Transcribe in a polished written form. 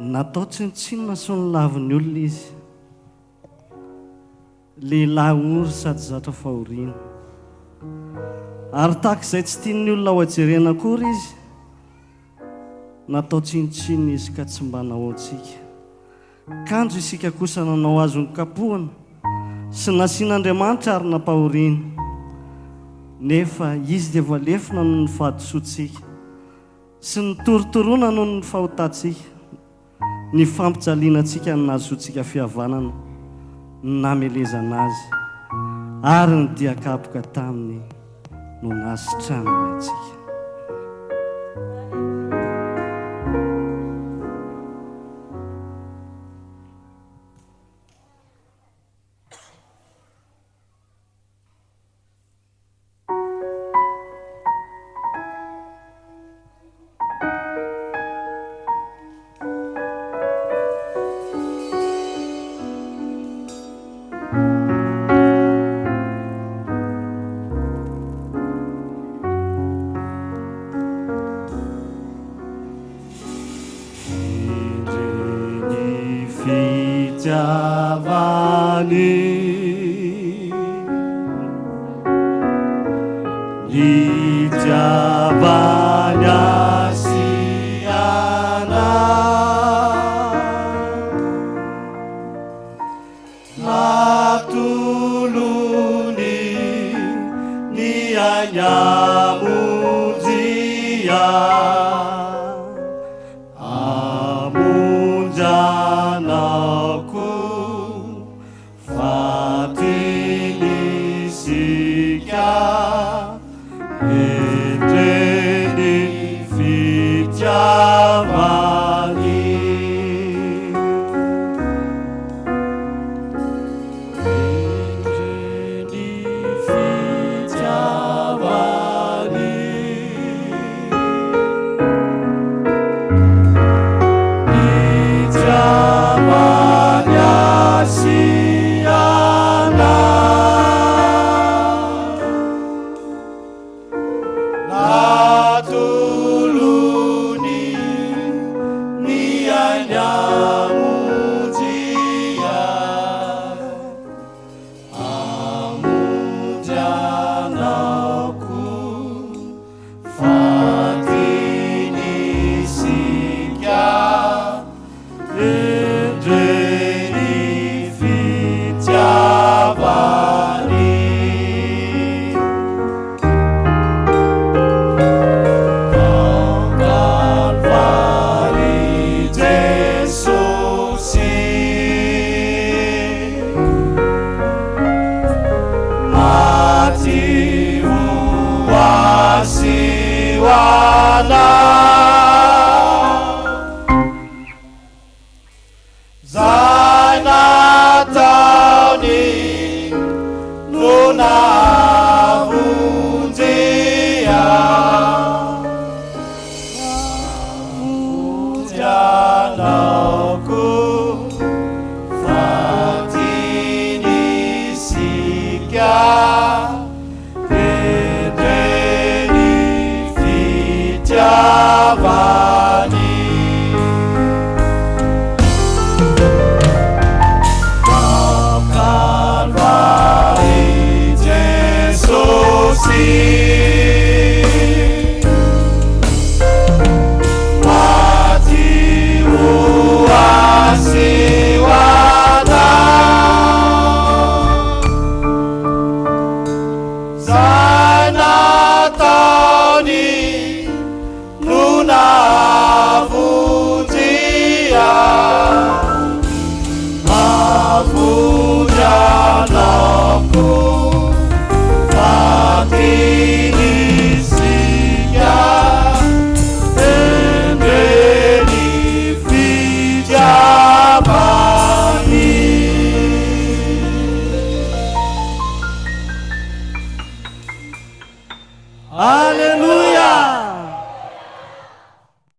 natao tsinontsinona so ny laviny olona izy lehilahy ory sady zatra fahoriana ary tahaka izay tsy tian'ny olona ho ajerena akory izy natao tsinontsinona izy ka tsy mba nahoantsika kanjo isika kosa nanao azony kapohana sy nasian'Andriamanitra ary nampahoriana nefa izy dia voalefina noho ny fahadisoantsika sy ny torotoroana noho ny fahotantsika ny fampijalianantsika ny nahazoantsika fihavanana namelezana azy ary ny diakapoka taminy no nasitrana antsika. See